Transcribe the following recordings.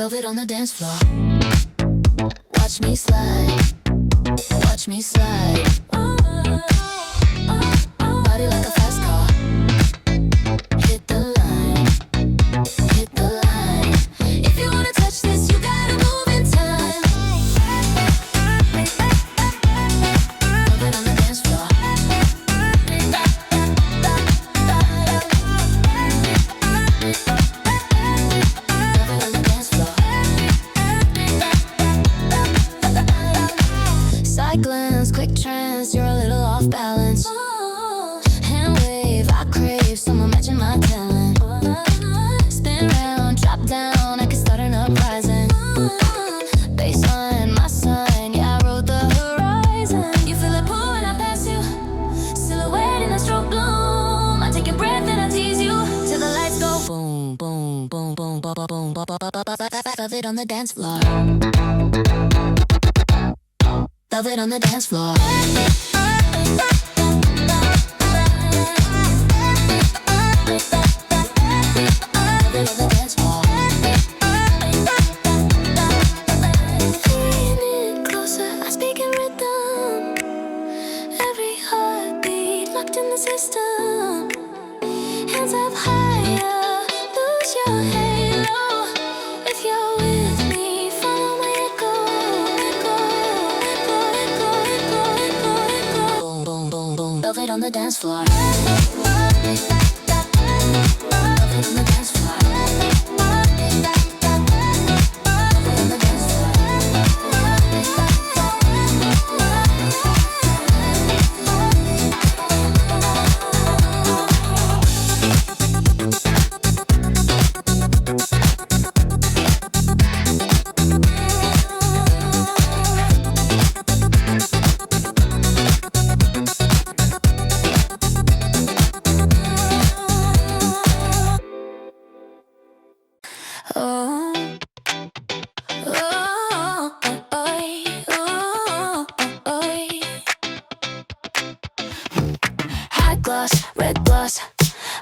Velvet on the dance floor. Watch me slide. Watch me slide. Body like a fast car. Hit the line. Hit the line. If you wanna touch this, you gotta move in time. Velvet on the dance floor. Glance, quick trance, you're a little off balance. Hand wave, I crave someone matching my talent. Spin round, drop down, I can start an uprising. Baseline, my sign, yeah, I rode the horizon. You feel it pull when I pass you. Silhouette in a strobe bloom. I take your breath and I tease you till the lights go boom, boom, boom, boom, boom, boom, boom, boom, boom, boom, boom. Velvet on the dance floor. Velvet on the dance floor. Velvet on the dance floor. Lean in closer, I speak in rhythm. Every heartbeat locked in the system. Hands up higher, lose your halo. If you're with me, follow my echo. Velvet on the dance floor. Velvet on the dance floor. Velvet on the dance floor. High gloss, red gloss,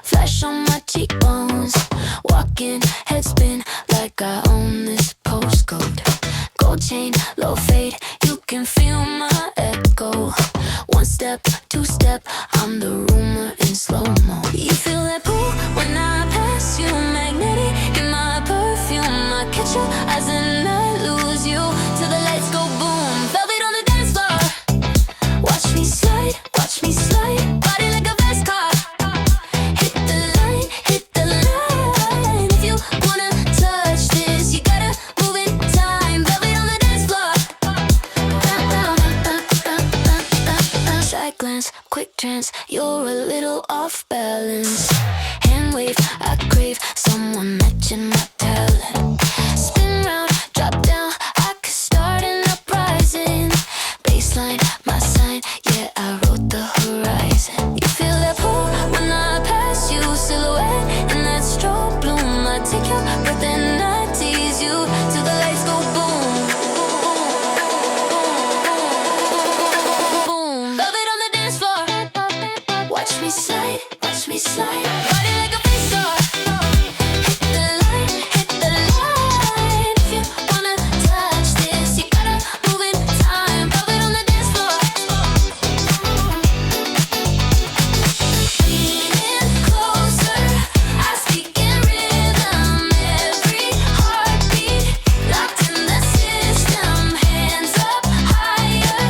flesh on my cheekbones. Walking, head spin like I own this postcode. Gold chain, low fade, you can feel my echo. One step, two step, I'm the rumor in slow-mo. You feel that pull when I pass you, magnetic in my perfume. I catch your eyes and I lose you till the lights go boom. Velvet on the dance floor. Watch me slide, watch me slide. Body like a fast car. Hit the line, hit the line. If you wanna touch this, you gotta move in time. Velvet on the dance floor. Side glance, quick trance, you're a little off balance. Hand wave, I crave someone matching my talent. Spin round, drop down, I could start an uprising. Baseline, my sign, yeah, I wrote the horizon. You feel that pull when I pass you, silhouette in that strobe bloom. I take your breath and I tease you till the lights go boom. Boom, velvet on the dance floor. Watch me slide, watch me slide. Body like a face star. Hit the line, hit the line. If you wanna touch this, you gotta move in time. Velvet on the dance floor. Lean in closer, I speak in rhythm. Every heartbeat locked in the system. Hands up higher,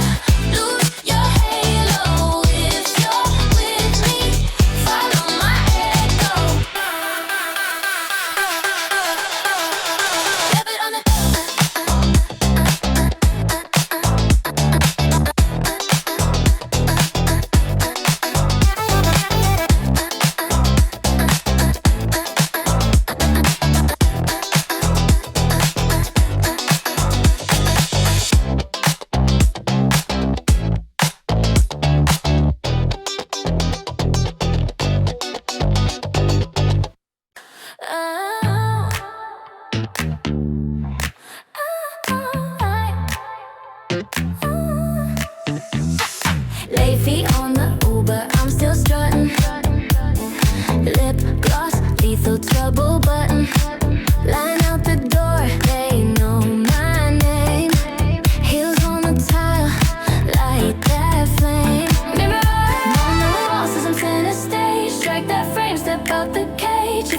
lose your halo. If you're with me, follow my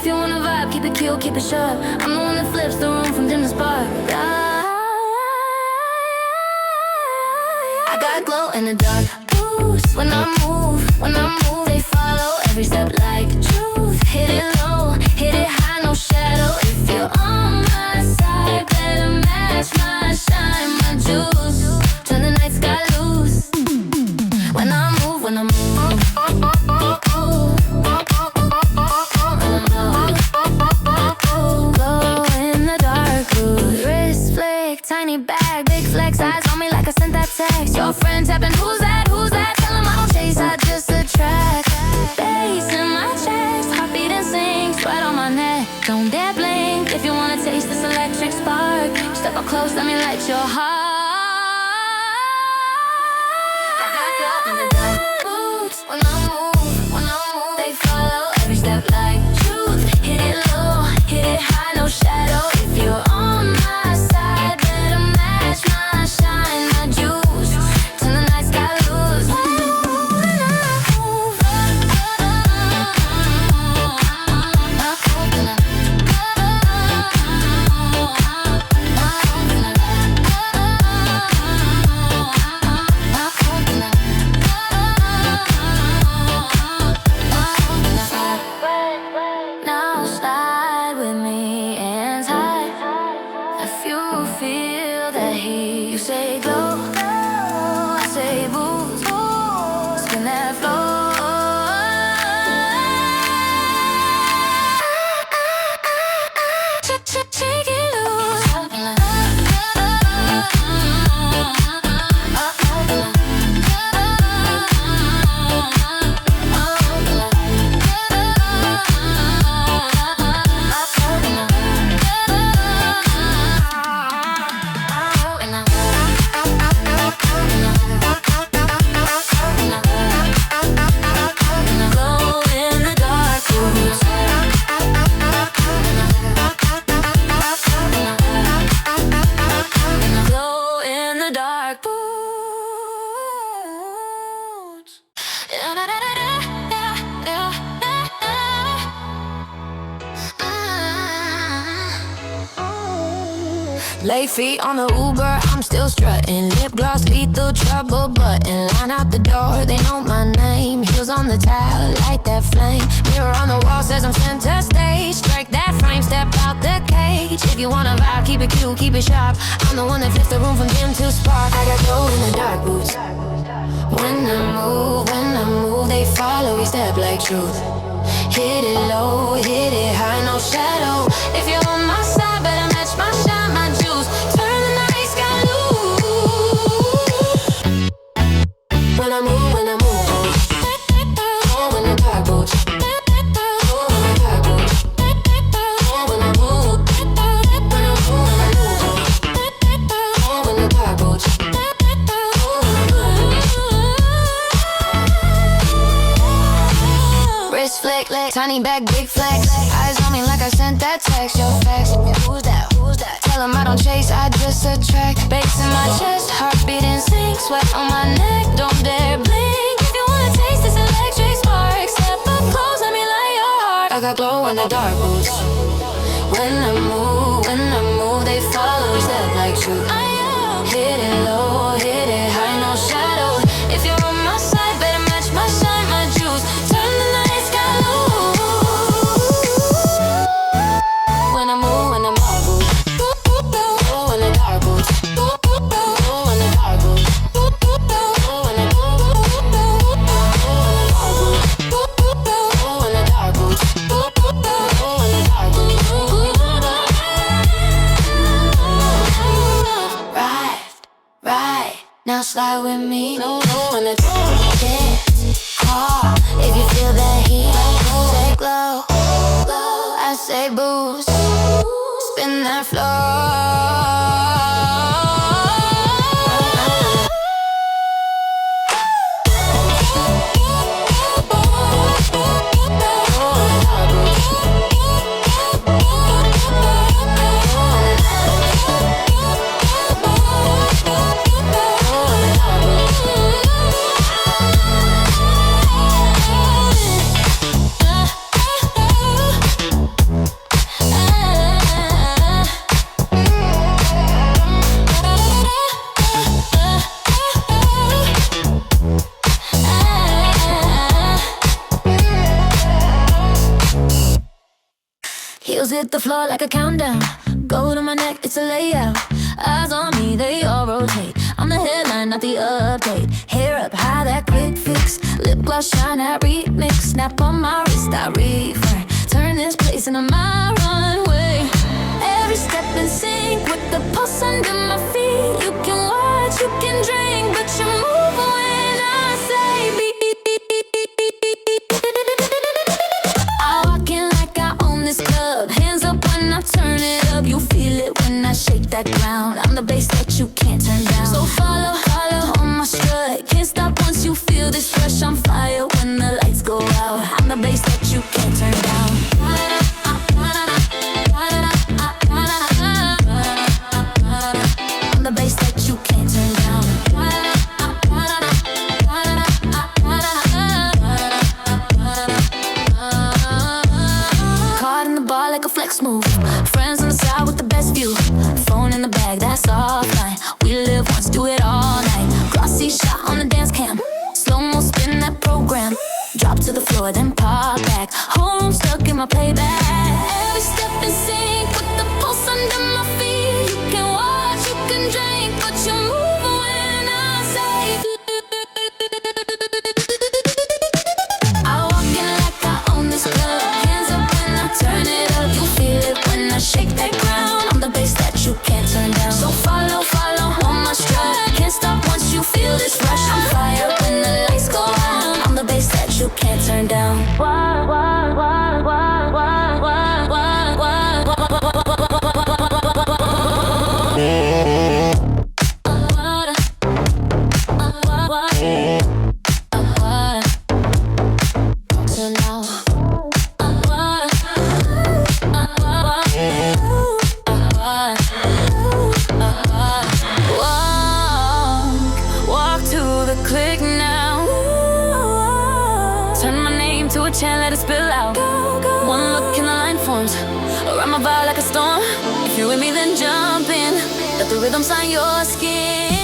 If you wanna vibe, keep it cute, keep it sharp. I'm the one that flips the room from dim to spark. I got glow in the dark boost when I move, they follow every step like truth. Hit it low, hit it high, no shadow. If you're on my side, better match my shine, my juice. Turn the night sky loose. When I move, when I move. Glow in the dark boost. Wrist flick, tiny bag, big flex, eyes on me like I sent that text. Your friend tapping, who's that, who's that? Tell him I don't chase, I just attract. Bass in my chest, heartbeat and sing, sweat on my neck. Don't dare blink if you wanna taste this electric spark. Step up close, let me light your heart. I got glow in the dark boots. When I move, they follow every step like truth. Hit it low, hit it high, no shadow. If you're on my side, better match my shine, my juice. Turn the night sky loose. When I move, now slide with me and hide. If you feel that heat, you say glow, I say boost, spin that floor. Shake it loose. Glow in the dark boots. Glow in the dark boots. Lay feet on the Uber, I'm still strutting. Lip gloss, lethal trouble button. Line out the door, they know my name. Heels on the tile, light that flame. Mirror on the wall says I'm center stage. Strike that frame, step out the cage. If you wanna vibe, keep it cute, keep it sharp. I'm the one that flips the room from dim to spark. I got glow in the dark boots. When I move, they follow, we step like truth. Hit it low, hit it high, no shadow. If you're on my side, better match my shine, my juice. Turn the night sky loose. When I move, oh, in the dark boots. Oh, in the dark boots. Oh, when I move, oh, in the dark boots. Wrist flick, tiny bag, big flex. Eyes on me like I sent that text. Your facts, who's that? Tell him I don't chase, I just attract. Bass in my chest, heartbeat in sync. Sweat on my neck, don't dare blink. If you wanna taste this electric spark, step up close, let me light your heart. I got glow in the dark boots. When I move, they follow, step like truth. Hit it low, hit it high, no shadow. If you're on my side, better match my shine, my juice. Turn the night sky loose. When I move, oh, in the dark boots. Oh, in the dark boots. Oh, in the dark boots. Oh, in the dark boots. Oh, in the dark boots. Right, now slide with me. No, in the dance hall. If you feel that heat, say glow. I say boost, spin that floor. Heels hit the floor like a countdown. Gold on my neck, it's a layout. Eyes on me, they all rotate. I'm the headline, not the update. Hair up high, that quick fix. Lip gloss shine, that remix. Snap on my wrist, I refrain. Turn this place into my runway. Every step in sync with the pulse under my feet. You can watch, you can drink, but you move when I say beep. I walk in like I own this club. Hands up when I turn it up. You feel it when I shake that ground. I'm the bass that you can't turn down. So follow, follow on my strut. Can't stop once you feel this rush. I'm fire when the lights go out. I'm the bass that you can't turn down. I'm the bass that you can't turn down. Caught in the bar like a flex move. Friends on the side with the best view. Phone in the bag, that's offline. We live once, do it all night. Glossy shot on the dance cam. Slow-mo spin that program. Drop to the floor, then pop back. Whole room stuck in my playback. Every step in sync with the pulse under my feet. You can watch, you can drink, but you move when I say. I walk in like I own this club. Hands up when I turn it up. You feel it when I shake that ground. I'm the bass that you can't turn down. So follow, follow on my strut. Can't stop once you feel this rush. I'm fire when the lights go out. I'm the bass that you can't turn down. Chant, let it spill out. One look and the line forms around my vibe like a storm. If you're with me, then jump in. Let the rhythm sign your skin.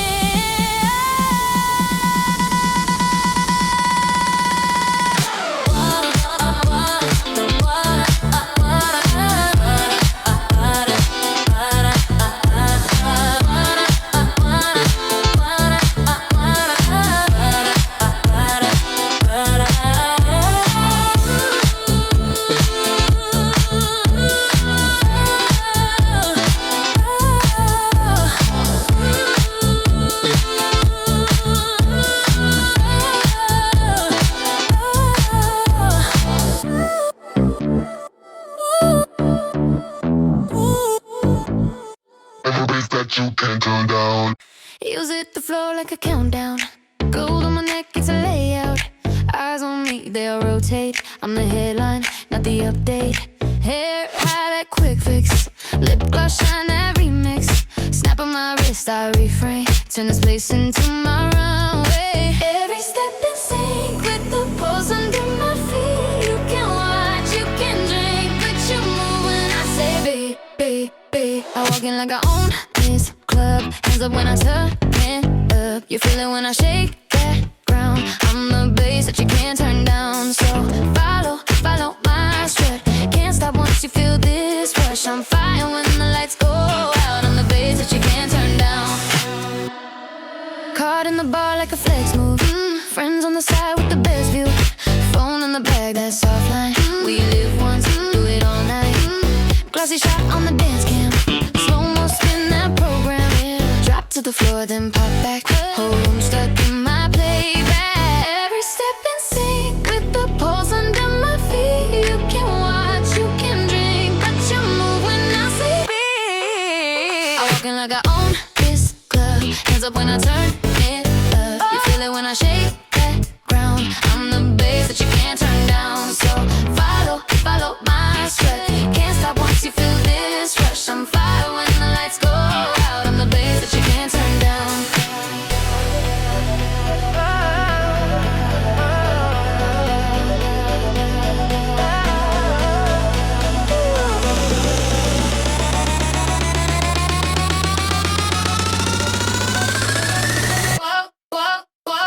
You can't turn down. Heels hit the floor like a countdown. Gold on my neck, it's a layout. Eyes on me, they'll rotate. I'm the headline, not the update. Hair high, that quick fix. Lip gloss shine, that remix. Snap on my wrist, I refrain. Turn this place into my runway. Every step in sync with the pulse under my feet. You can watch, you can drink, but you move when I say beep, beep, beep. I walk in like I own this club. Hands up when I turn it up. You feel it when I shake that ground. I'm the bass that you can't turn down. So follow, follow my strut. Can't stop once you feel this rush. I'm fire when the lights go out. I'm the bass that you can't turn down. Caught in the bar like a flex move. Friends on the side with the best view. Phone in the bag, that's offline. We live once, do it all night. Glossy shot on the dance cam. Slow-mo spin that program. Drop to the floor, then pop back. Whole room stuck in my playback. Every step in sync with the pulse under my feet. You can watch, you can drink, but you move when I say beep. I walk in like I own this club. Hands up when I turn it up. You feel it when I shake that ground. I'm the bass that you can't turn down. So follow, follow my strut. Can't stop once you feel this rush. I'm fire when the lights go out. I'm the bass that you can't turn down.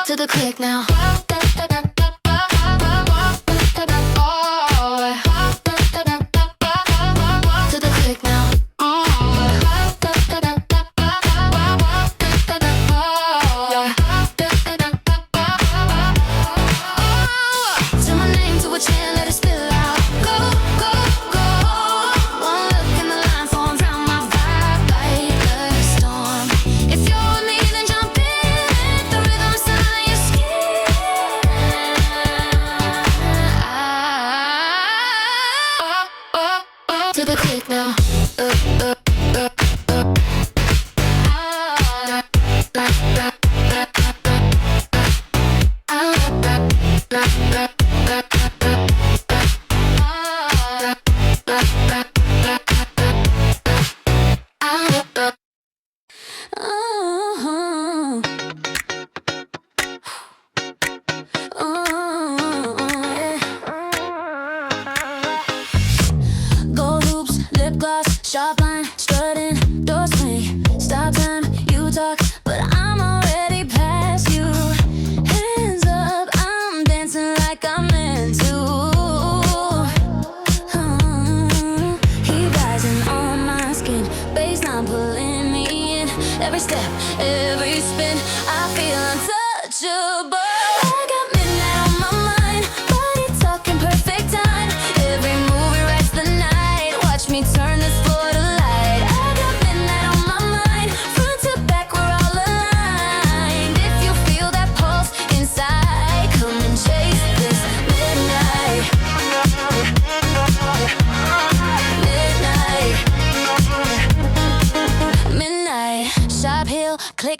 To the click now.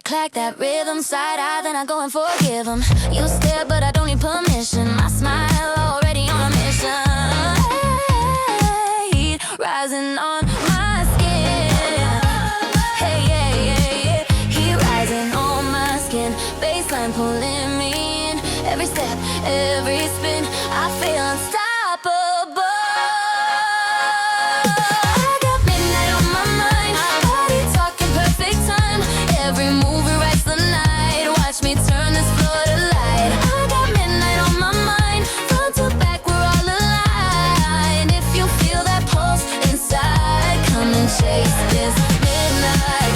clack, that rhythm, side eye, then I go and forgive him. You stare, but I don't need permission. My smile already on a mission. Heat rising on my skin. Hey, yeah, yeah, yeah. Heat rising on my skin. Baseline pulling me in. Every step, every spin, I feel unstoppable. I got midnight on my mind. Body talking perfect time. Every move rewrites the night. Watch me turn this floor to light. I got midnight on my mind. Front to back, we're all aligned. If you feel that pulse inside, come and chase this midnight.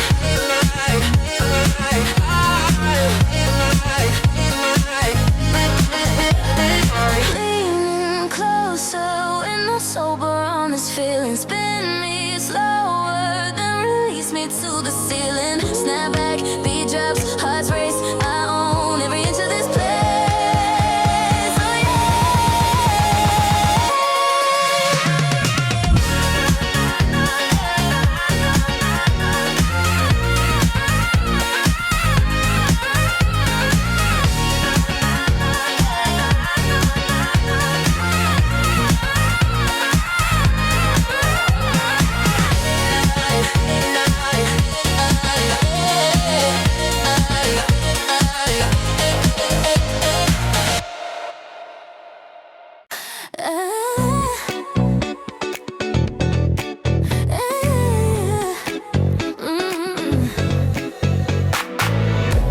Lean closer when I'm sober on this feeling. Spin me slower, then release me to the ceiling. Snap back, beat drops, hearts race. I own every inch of this place.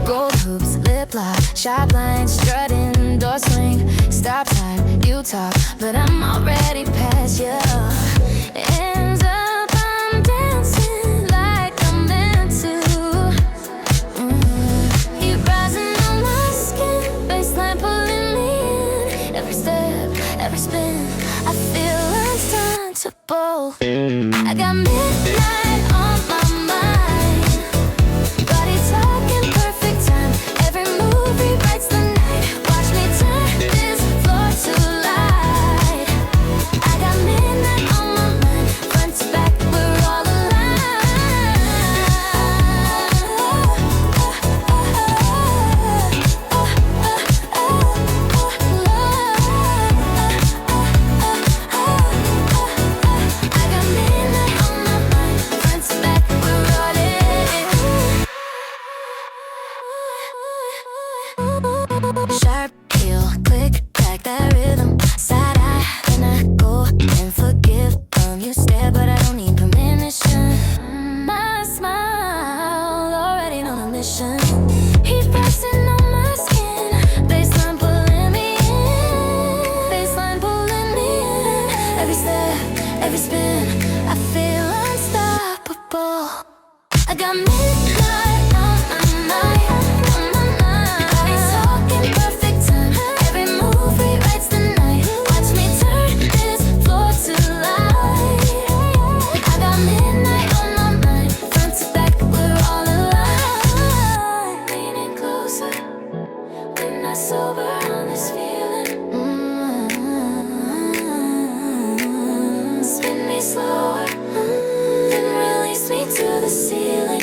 Oh Gold hoops, lip lock, shot line, strutting, door swing, stop time, you talk, but I'm already past you. Ends up, I'm dancing like I'm meant to. Heat rising on my skin, baseline pulling me in. Every step, every spin, I feel unstoppable. I got midnight on my mind. Body talking perfect time. Every move rewrites the night. Watch me turn this floor to light. I got midnight on my mind. Front to back, we're all I got midnight on my mind. Front to back, we're all in. Sharp heel, click, crack that rhythm. Side eye, then I go and forgive. You stare, but I don't need permission. My smile already on a mission. Heat rising on my skin. Baseline pulling me in. Baseline pulling me in. Every step, every spin, I feel unstoppable. I got midnight on my mind. On my mind. Body talking perfect time. Every move rewrites the night. Watch me turn this floor to light. I got midnight on my mind. Front to back, we're all alive. Leaning closer, we're not sober on this feeling. Spin me slower, then release me to the ceiling.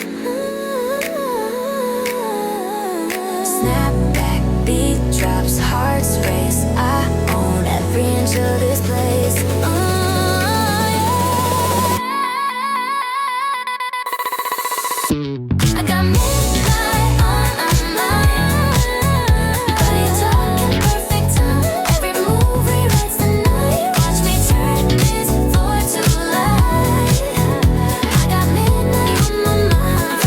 Snap back, beat drops, hearts race. I own every inch of this place. I got midnight on my mind. Body talking perfect time. Every move rewrites the night. Watch me turn this floor to light. I got midnight on my mind.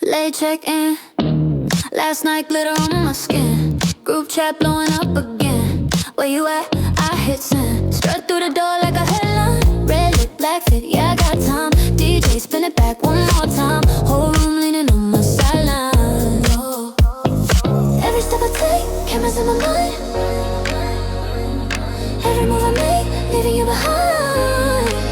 Late check-in. Last night glitter on my skin. Group chat blowing up again. Where you at? I hit send. Strut through the door like a headline. Red lip, black fit, yeah I got time. DJ spin it back one more time. Whole room leaning on my sideline. Oh. Every step I take, cameras in my mind. Every move I make, leaving you behind.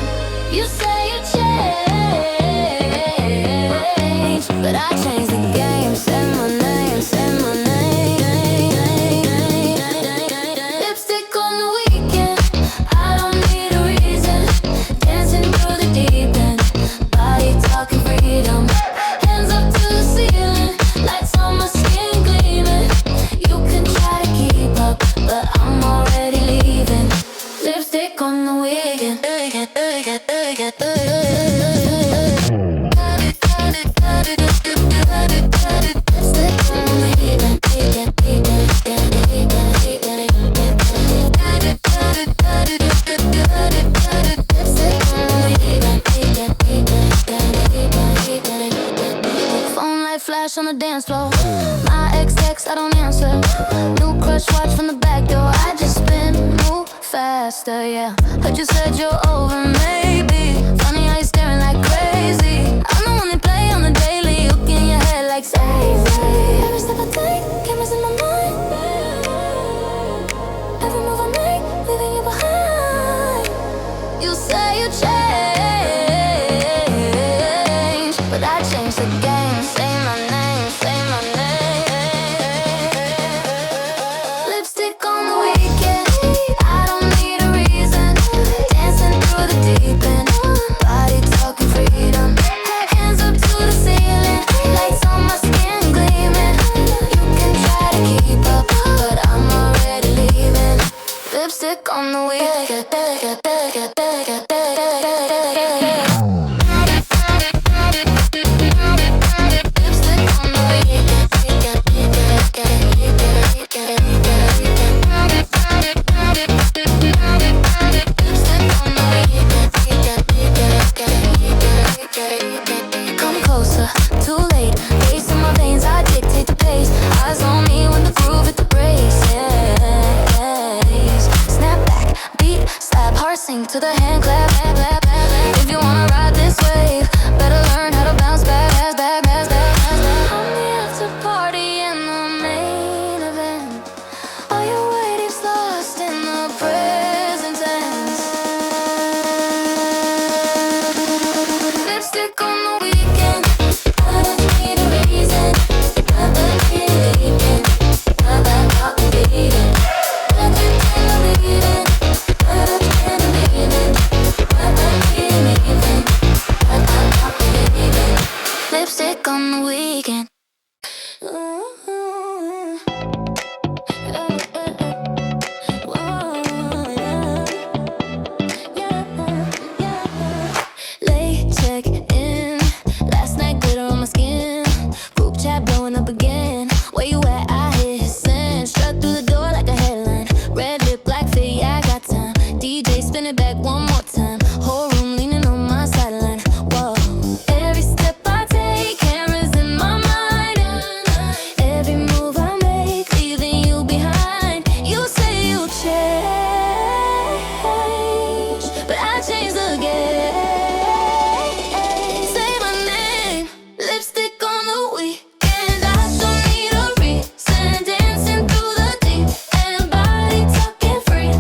dance floor. My ex text, I don't answer. New crush watch from the back door. I just spin, move faster, yeah. Heard you said you're over, maybe. Funny how you staring like crazy. I'm the one they play on the daily. Look in your head like save me. Every step I take, cameras in my mind. Every move I make, leaving you behind. You say you change, but I changed the game. Say my name, say my name. Lipstick on the weekend, I don't need a reason. Dancing through the deep end, body talking freedom. Hands up to the ceiling, lights on my skin gleaming. You can try to keep up, but I'm already leaving. Lipstick on the weekend. Come closer, too late. Ace in my veins, I dictate the pace. Eyes on me when the groove hit the brace. Snap back, beat, slap, heart sink to the hand clap. If you wanna ride this wave, better learn how to bounce back. I'm the after party and the main event. All your waiting's lost in the present tense. Lipstick on the weekend, I don't need a reason. I'm leaving, I'm leaving. Lipstick on the weekend. Late check-in, last night glitter on my skin. Group chat blowing up again. Where you at? I hit his send. Struck through the door like a headline. Red lip, black fit, yeah, I got time. DJ spin it back one more time. Whole room leaning on my sideline. Whoa. Every step I take, cameras in my mind. Every move I make, leaving you behind. You say you change, but I changed the game. Say my name, lipstick on the weekend. I don't need a reason. Dancing through the deep and body talking free.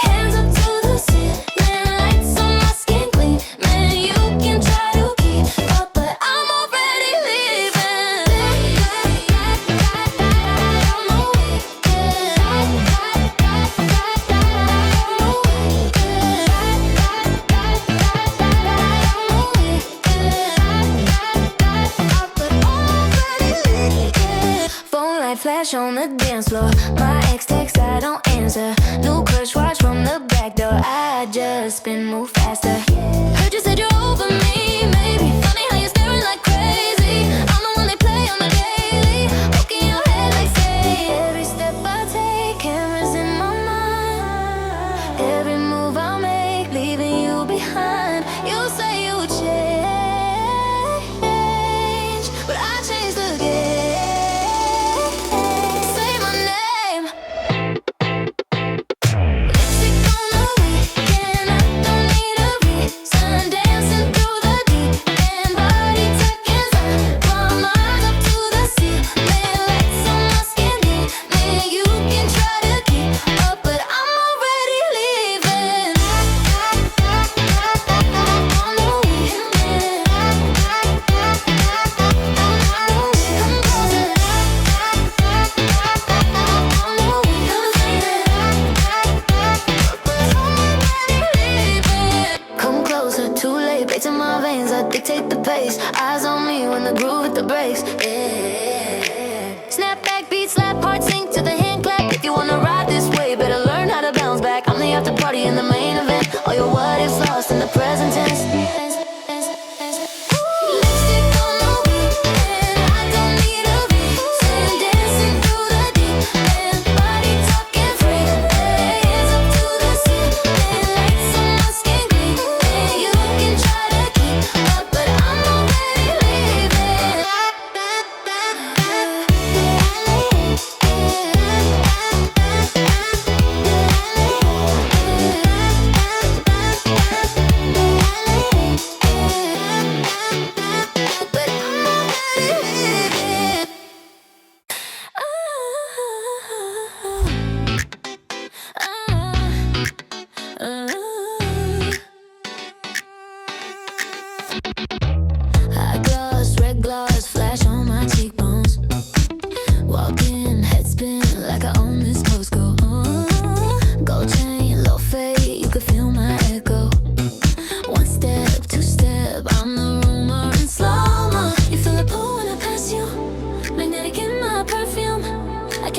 Hands up to the ceiling, lights on my skin gleam. Man, you can try to keep up, but I'm already leaving. Phone light flash on the dance floor. My ex text, I don't answer. New crush watch from the back door. I just spin, move faster. Heard you said you're over me, maybe. Funny how you're staring like crazy. I'm the one they play on the daily. Look in your head like say. Every step I take, cameras in my mind. Every move I make, leaving you behind. You say you change, but I changed the game. Say my name. Lipstick on the weekend, I don't need a reason. Dancing through the deep and body talking.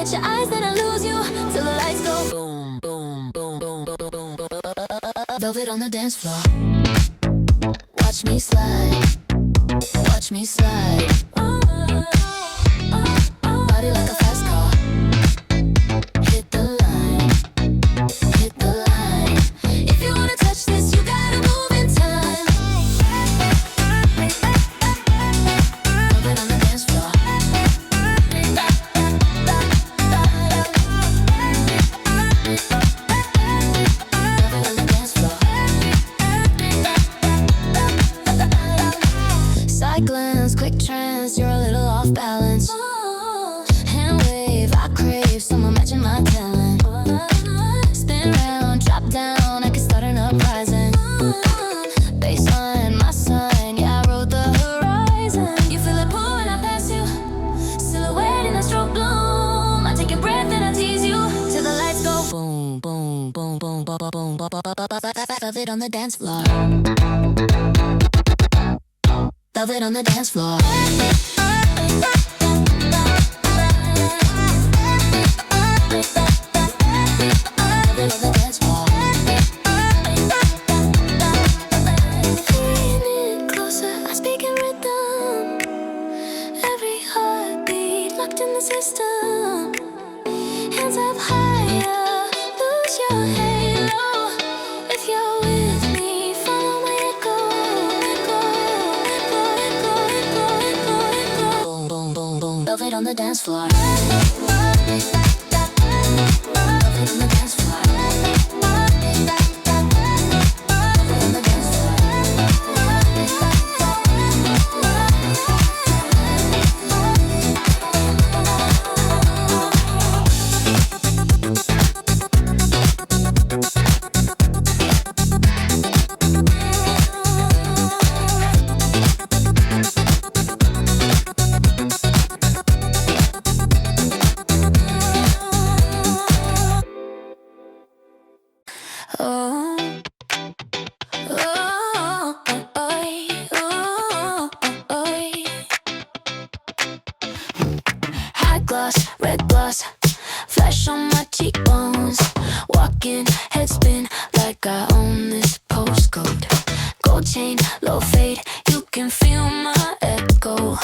catch your eyes, then I lose you till the lights go boom, boom, boom, boom, boom, boom, boom, boom. Velvet on the dance floor. Watch me slide. Watch me slide. Body like a fast car. Hit the line. Hit the line. If you wanna touch this, you gotta move in time. Velvet on the dance floor. Velvet on the dance floor. Side glance, quick trance, you're a little off balance. Hand wave, I crave someone matching my talent. Spin round, drop down, I can start an uprising. Baseline, my sign, yeah, I wrote the horizon. You feel it pull when I pass you. Silhouette in a strobe bloom. I take your breath and I tease you till the lights go boom, boom, boom, boom, boom, boom, boom, boom, boom. Velvet on the dance floor. Velvet on the dance floor. Velvet on the dance floor. Leaning closer, I speak in rhythm. Every heartbeat locked in the system. Hands up higher, lose your halo. If you're with me, follow my echo. Boom, boom, boom, boom. Velvet on the dance floor. Velvet on the dance floor. Velvet on the dance floor. Oh, oh, oh, oh. High gloss, red gloss, flash on my cheekbones. Walking, head spin like I own this postcode. Gold chain, low fade, you can feel my echo.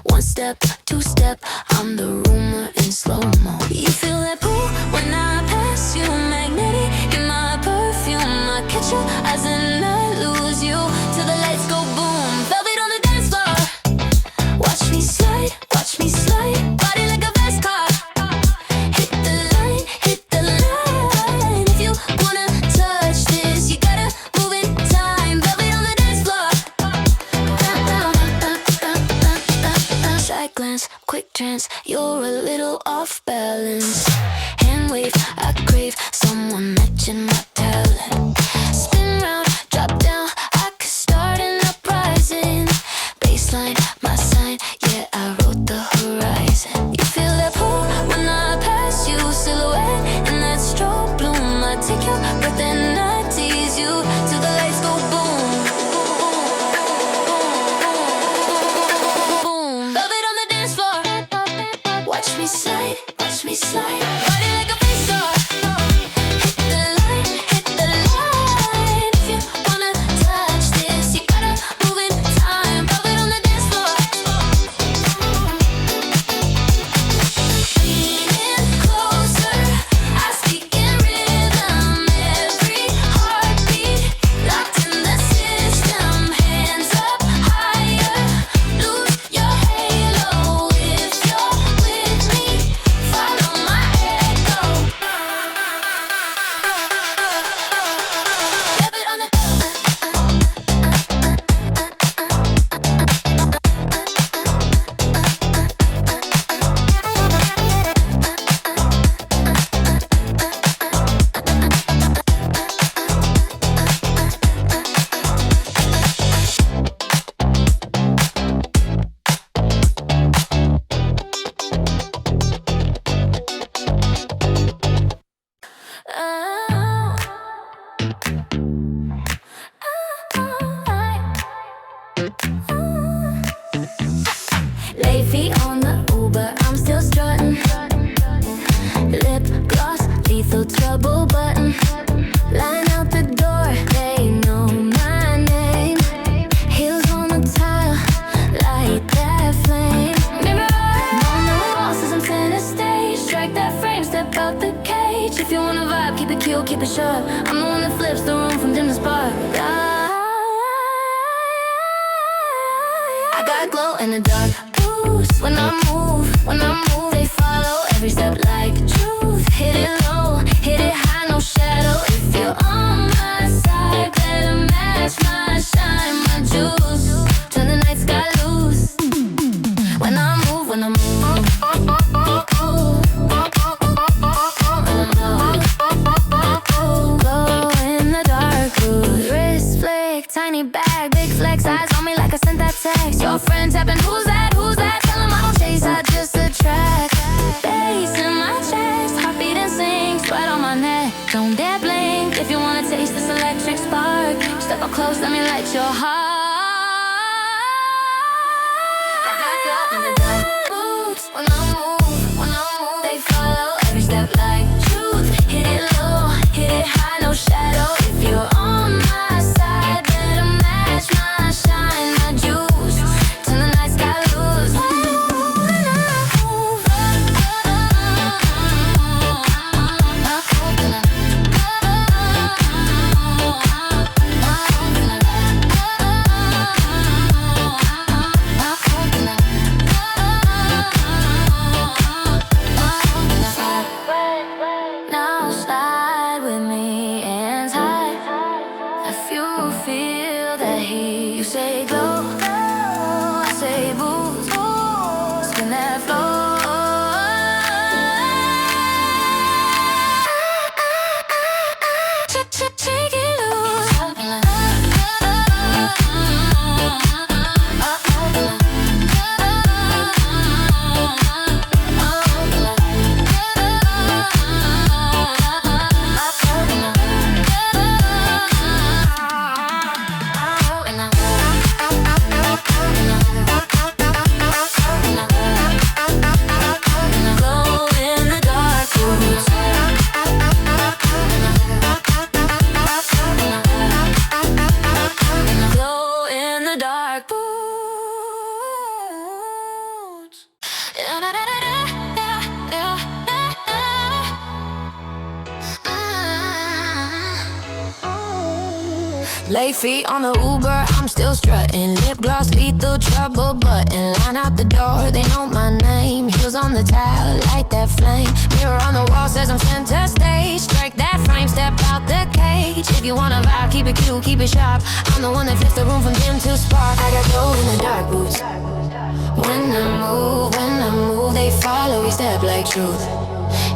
One step, two step, I'm the rumor in slow-mo. You feel that pull when I pass you, magnetic in my perfume. I catch your eyes and I lose you till the lights go boom. Velvet on the dance floor. Watch me slide, watch me slide. Body like a fast car. Hit the line, hit the line. If you wanna touch this, you gotta move in time. Velvet on the dance floor. Side glance, quick trance, you're a little off balance. Hand wave, I crave someone matching my talent. Spin round, drop down, I could start an uprising. Baseline, my sign, yeah, I wrote the horizon. You feel that pull when I pass you, silhouette in that strobe bloom. I take your breath and I tease you till the lights go boom. Boom. Velvet on the dance floor. Watch me slide, watch me slide. Body like a face star. Hit the line, hit the line. If you wanna touch this, you gotta move in time. Velvet on the dance floor. Leaning closer, I speak in rhythm. Every heartbeat locked in the system. Hands up higher, lose your halo. If you're with me, follow my If you wanna vibe, keep it cute, keep it sharp. I'm the one that flips the room from dim to spark. I got glow in the dark boost. When I move, they follow every step like truth. Hit it low, hit it high, no shadow. If you're on my side, better match my shine, my juice. Turn the night sky loose. When I move. Glow in the dark boost. Wrist flick, tiny bag, big flex. Eyes on me like I sent that text. Your friend tapping, who's that? Who's that? Tell him I don't chase, I just attract. Bass in my chest, heartbeat and syncs right on my neck. Don't dare blink if you wanna taste this electric spark. Step up close, let me light your heart. I got glow in the dark boots. When I move, they follow every step like truth. Hit it low, hit it high, no shadow. If you're on my side, better match my shine, my juice. Turn the night sky loose. When I move, now slide with me and hide. If you feel that heat, you say glow, I say boost, spin that floor. Shake it loose. Glow in the dark boots. Glow in the dark boots. Late feet on the Uber, I'm still strutting. Lip gloss, lethal trouble button. Line out the door, they know my name. Heels on the towel, light that flame. Mirror on the wall says I'm center stage. Strike that frame, step out the cage. If you wanna vibe, keep it cute, keep it sharp. I'm the one that flips the room from dim to spark. I got glow in the dark boots. When I move, they follow, we step like truth.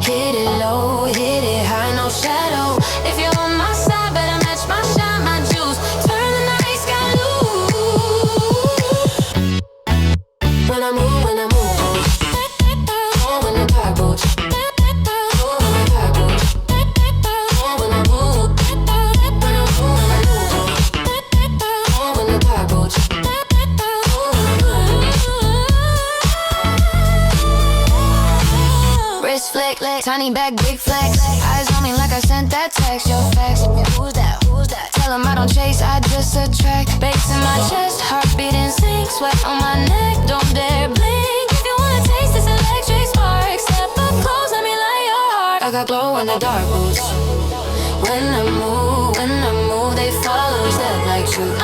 Hit it low, hit it high, no shadow. If you're on my side, better match my shine, my juice. Turn the night sky loose. When I move, glow in the dark boots. Glow in the dark boots. When I move, glow in the dark boots. Wrist flick, tiny bag, big flex. Eyes on me like I sent that text. Your facts, who's that? Tell him I don't chase, I just attract. Bass in my chest, heartbeat in sync. Sweat on my neck, don't dare blink. If you wanna taste this electric spark, step up close, let me light your heart. I got glow in the dark boots. When I move, they follow, step like truth.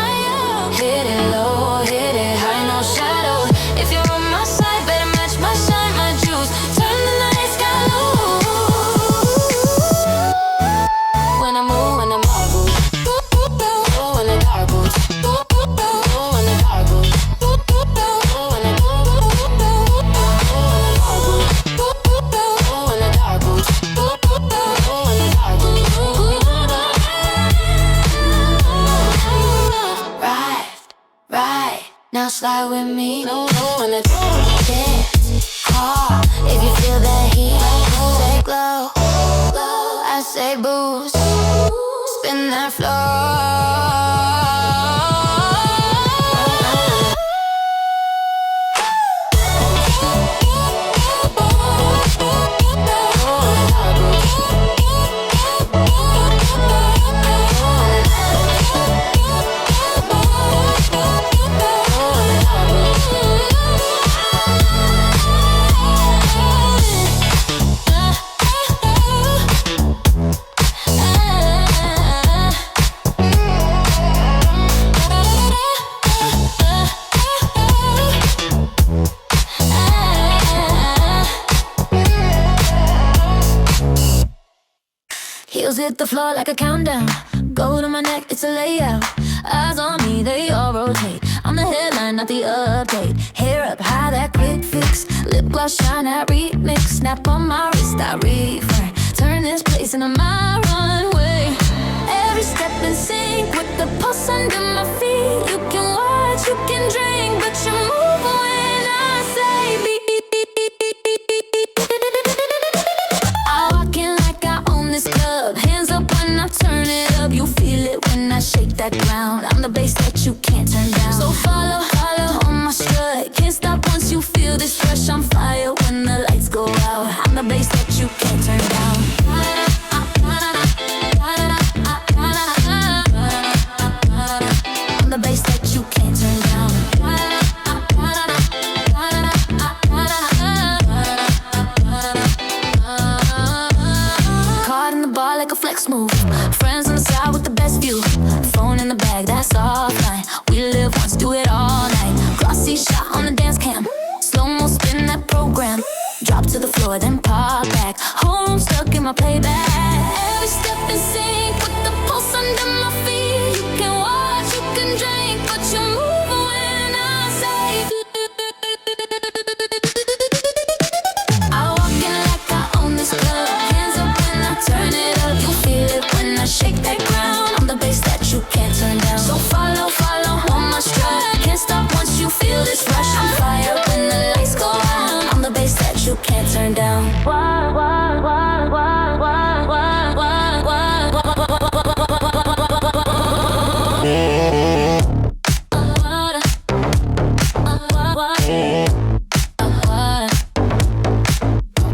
Hit it low, hit it high, no shadow. If you're on my side, better match my shine, my juice. Turn the night sky loose. When I move, glow in the dark boots. Glow in the dark boots. Glow in the dark boots. Right, now slide with me. No, when the dance hard. If you feel that heat, say glow. I say boost, spin that floor. Heels hit the floor like a countdown. Gold on my neck, it's a layout. Eyes on me, they all rotate. I'm the headline, not the update. Hair up high, that quick fix. Lip gloss shine, that remix. Snap on my wrist, I refrain. Turn this place into my runway. Every step in sync with the pulse under my feet. You can watch, you can drink, but you move when I say beep. I walk in like I own this club. Hands up when I turn it up. You feel it when I shake that ground. I'm the bass that you can't turn down. So follow, follow on my strut. Can't stop once you feel this rush. I'm fire when the lights go out. I'm the bass that you can't turn down. I'm the bass that you can't turn down. Caught in the bar like a flex move. Friends on the side with the best view. Phone in the bag, that's offline. We live once, do it all night. Glossy shot on the dance cam. Slow-mo spin that program. Drop to the floor, then pop back. Whole room stuck in my playback. Every step in sync with the pulse under my feet. You can watch, you can drink, but you move when I say. I walk in like I own this club. Hands up when I turn it up. You feel it when I shake that ground. I'm the bass that you can't turn down. So follow, follow on my strut. Can't stop once you feel this rush. I'm fire when the lights go out. I'm the bass that you can't turn down.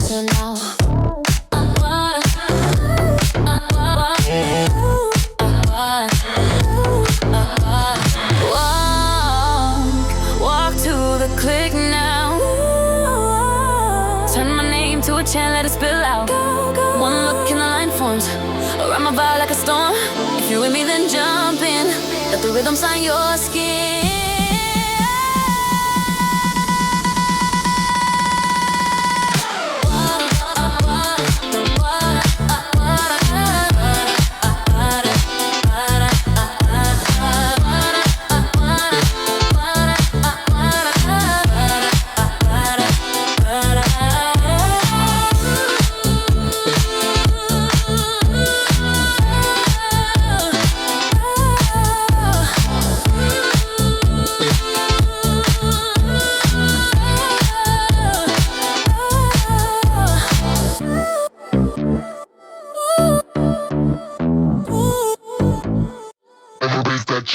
So now walk to the click now. Turn my name to a chant, let it spill out. One look and the line forms around my vibe like a storm. If you're with me, then jump in. Let the rhythm sign your skin.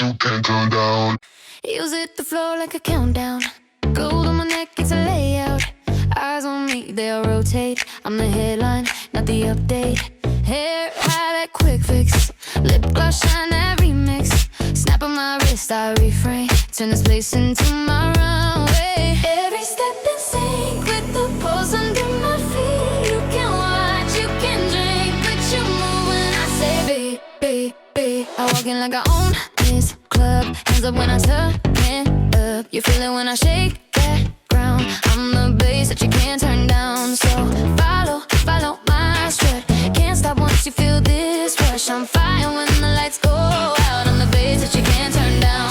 You can't turn down. Heels hit the floor like a countdown. Gold on my neck, it's a layout. Eyes on me, they'll rotate. I'm the headline, not the update. Hair high, that quick fix. Lip gloss shine, that remix. Snap on my wrist, I refrain. Turn this place into my runway. Every step in sync with the pulse under my feet. You can watch, you can drink, but you move when I say beep, beep, beep. I walk in like I own this club. Hands up when I turn it up. You feel it when I shake that ground. I'm the bass that you can't turn down. So follow, follow my strut. Can't stop once you feel this rush. I'm fire when the lights go out. I'm the bass that you can't turn down.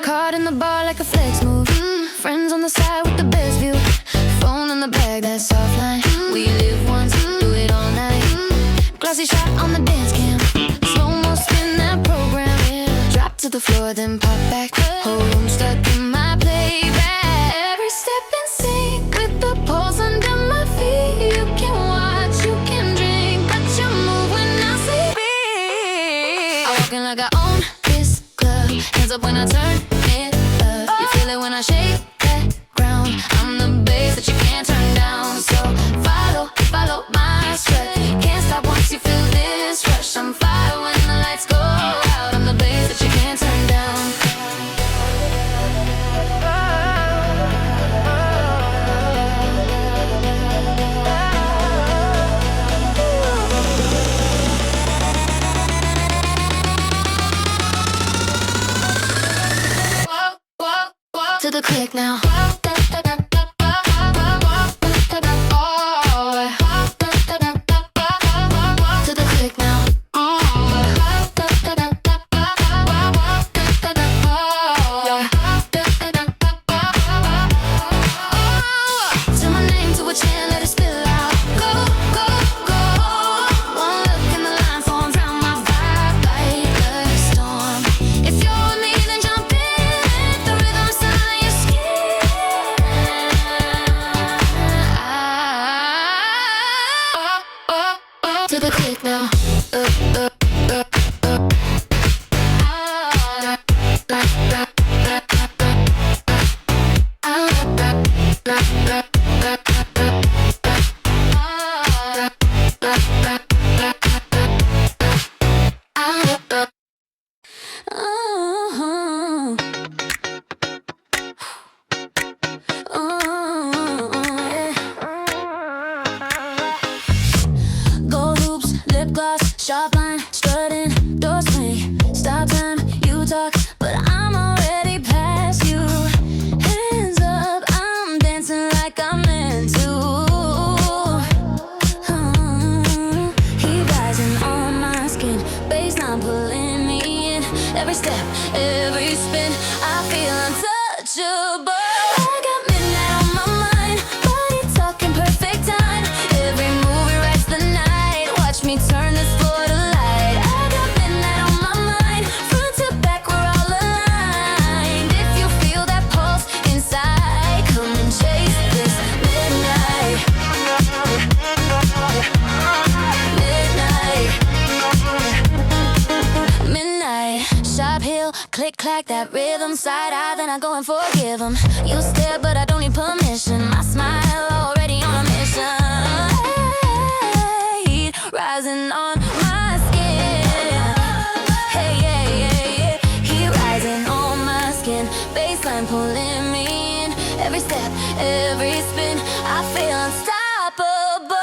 Caught in the bar like a flex move. Friends on the side with the best view. Phone in the bag, that's offline. We live once, do it all night. Glossy shot on the dance cam. Slow-mo spin that program. Drop to the floor, then pop back. Whole room stuck in my playback. Every step in sync with the pulse under my feet. You can watch, you can drink, but you move when I say beep. I walk in like I own this club. Hands up when I turn it up. You feel it when I shake that ground. I'm the bass that you can't turn down. So follow, follow my strut. Can't stop once you feel this rush. I'm fire when the lights go out. I'm the bass that you can't turn down. To the click now. a chance, let it spill out. Go, go, go. One look in the line forms round my vibe like a storm. If you're with me, then jump in. Let the rhythm sound your skin. To the click now. Gold hoops, lip gloss, sharp line, strutting, door swing. Stop time, you talk, but I'm already past you. Hands up, I'm dancing like I'm meant to. He rising on my skin, baseline pulling me in. Every step, every spin, I feel untouchable. I got midnight on my mind, body talking perfect time. Every move rewrites the night. Watch me turn this floor to light. I got midnight on my mind, front to back we're all aligned. If you feel that pulse inside, come and chase this midnight. Midnight, sharp heel, click clack, that rhythm, side eye, then I go and forgive him. You stare, but I don't need permission. My smile already on a mission. Heat rising on my skin. Hey, yeah, yeah, yeah. Heat rising on my skin. Baseline pulling me in. Every step, every spin, I feel unstoppable.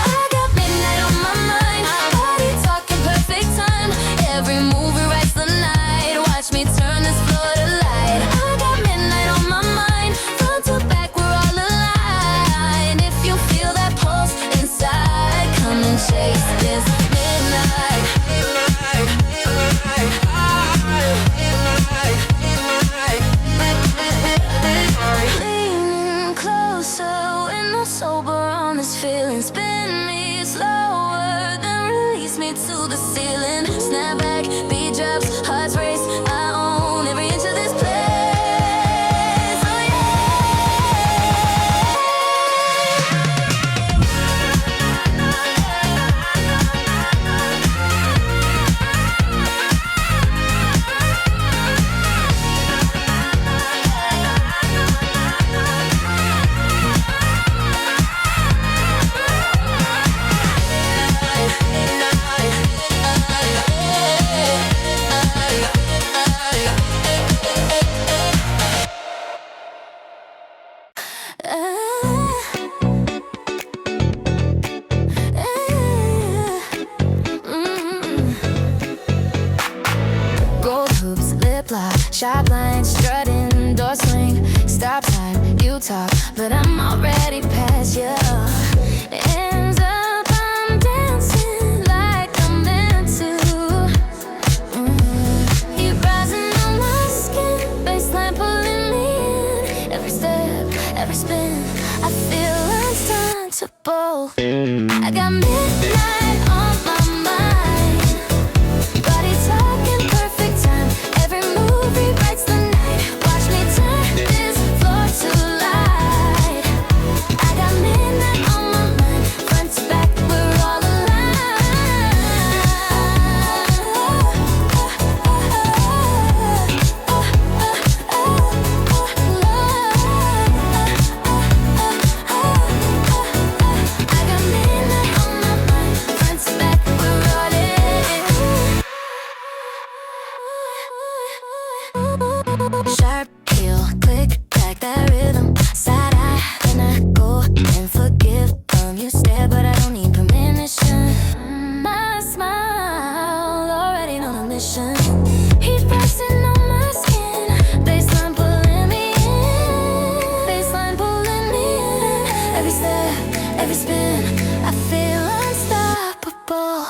I got midnight on my mind, body talking perfect time. Every move rewrites the night. Watch me turn this floor to light. I got midnight on my mind, front to back we're all aligned. If you feel that pulse inside, come and chase this midnight. Leaning closer, we're not sober on this feeling. Spin me slower, then release me to the ceiling. Snap back, beat drops, hearts race. I own every inch of this place. Oh Gold hoops, lip lock, sharp line, strutting, door swing. Stop time, you talk, but I'm already past you. Ends up, I'm dancing like I'm meant to. Heat rising on my skin, baseline pulling me in. Every step, every spin, I feel unstoppable. I got midnight on my mind, body talking perfect time. Every move rewrites the night. Watch me turn this floor to light. I got midnight on my mind, front to back we're all I got midnight on my mind, front to back we're all in. Sharp heel, click back, that rhythm, side eye, then I go and forgive. You stare, but I don't need permission. My smile already on a mission. Heat pressing on my skin, baseline pulling me in. Baseline pulling me in. Every step, every spin, I feel unstoppable.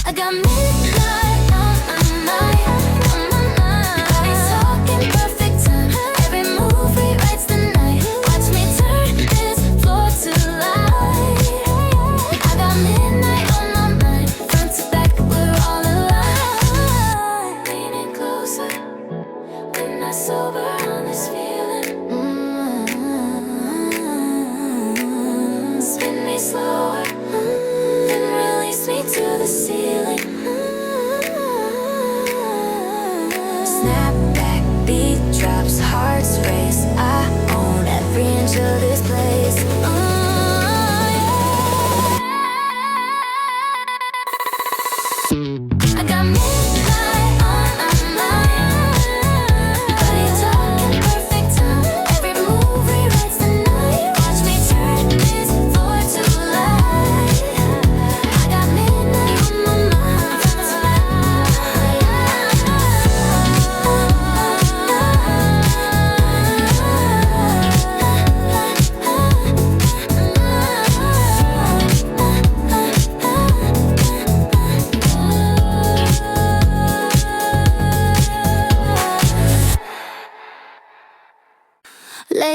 I got midnight on my mind, on my mind. Body talking perfect time. Every move rewrites the night. Watch me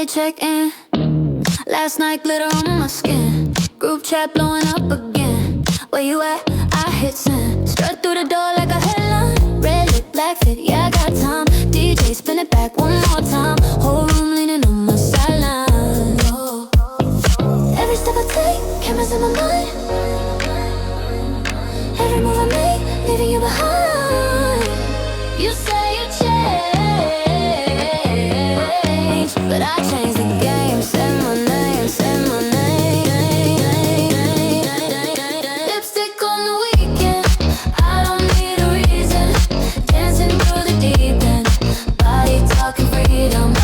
check in. Last night glitter on my skin. Group chat blowing up again. Where you at? I hit send. Strut through the door like a headline. Red lip, black fit, yeah I got time. DJ spin it back one more time. Whole room leaning on my sideline. Oh. Every step I take, cameras in my mind. Every move I make, leaving you behind. You say you change, but I changed the game. Say my name, say my name. Lipstick on the weekend, I don't need a reason. Dancing through the deep end, body talking freedom.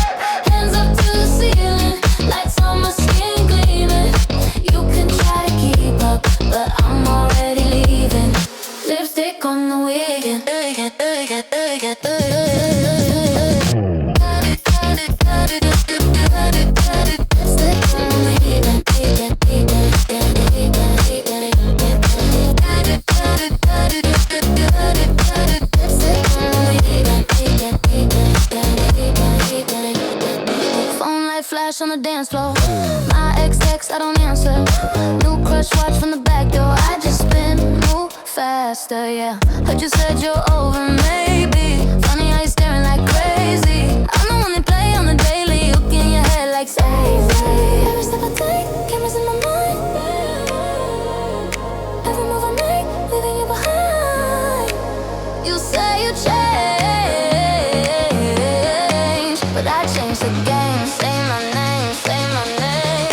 Hands up to the ceiling, lights on my skin gleaming. You can try to keep up, but I'm already leaving. Lipstick on the weekend. Phone light flash on the dance floor. My ex text, I don't answer. New crush watch from the back door. I just spin, move faster, yeah. Heard you said you're over, maybe. Funny how you staring like crazy. I'm the one they play on the daily. Look in your head like say. Every step I take, cameras in my mind. Every move I make, leaving you behind. You say you change, but I changed the game. Say my name, say my name.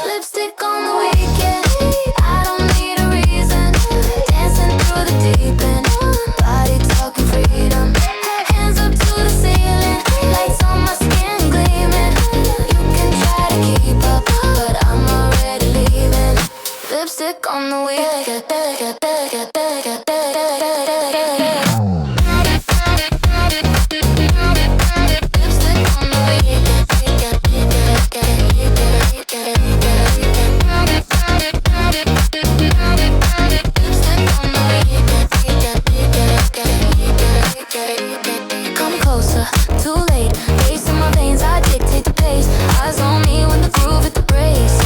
Lipstick on the weekend, I don't need a reason. Dancing through the deep end, body talking freedom. Hands up to the ceiling, lights on my skin gleaming. You can try to keep up, but I'm already leaving. Lipstick on the weekend. Come closer, too late. Race in my veins, I dictate the pace. Eyes on me when the groove hit the brakes.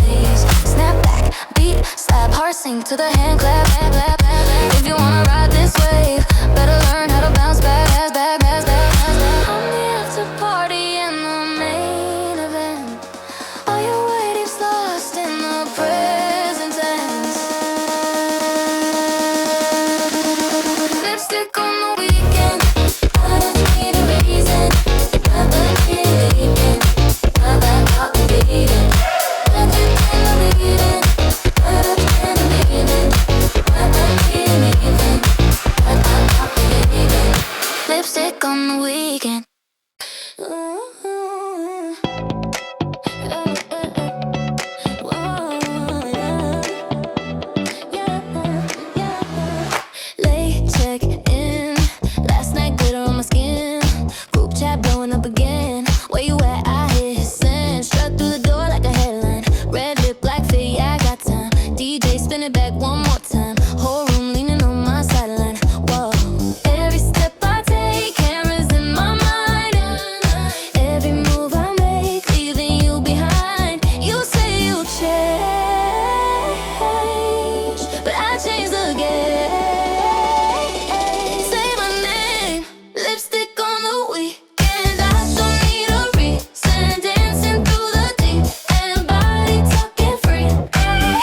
Yes. Snap back, beat, slap, heart sink to the hand clap. If you wanna ride this wave, better learn how to bounce back. I'm the after party and the main event. All your waiting's lost in the present tense. Lipstick on the weekend, I don't need a reason. I'm leaving, I'm leaving. Lipstick on the weekend. Late check in. Last night glitter on my skin. Group chat blowing up again. Where you at? I hit send. Strut through the door like a headline. Red lip, black fit, yeah I got time. DJ spin it back one more time. Whole room leaning on my sideline. Whoa. Every step I take, cameras in my mind. Every move I make, leaving you behind. You say you change, but I changed the game. Say my name, lipstick on the weekend. I don't need a reason. Dancing through the deep and body talking free.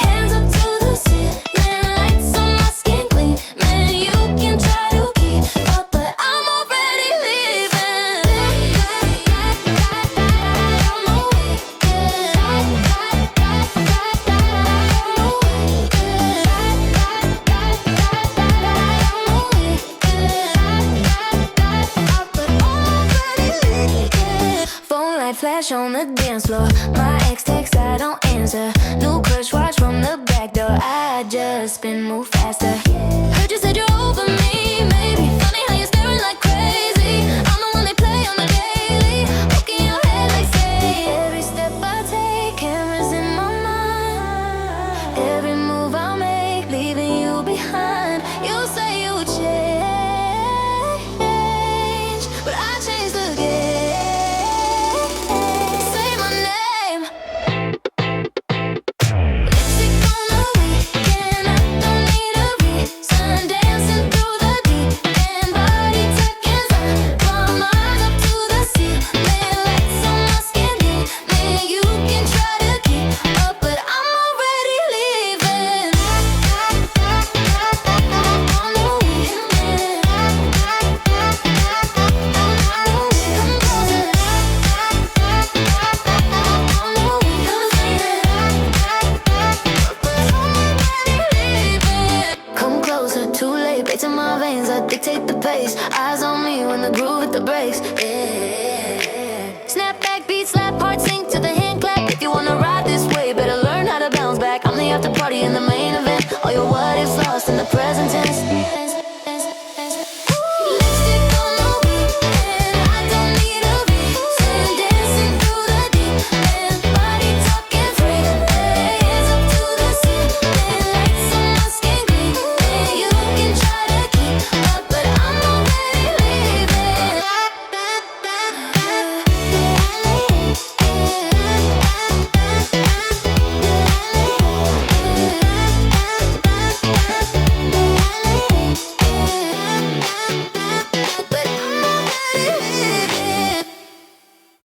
Hands up to the ceiling, lights on my skin gleam. Man, you can try to keep up, but I'm already leaving. Phone light flash on the dance floor. My ex text, I don't answer. New crush watch from the back door. I just spin, move faster. Heard you said you're over me, maybe. Funny how you're staring like crazy. I'm the one they play on the daily. Look in your head like say. Every step I take, cameras in my mind. Every move I make, leaving you behind. You say you change, but I changed Snapback beats, slap hard, sink to the hand clap. If you wanna ride this way, better learn how to bounce back. I'm the after party in the main event. All your what ifs lost in the present tense.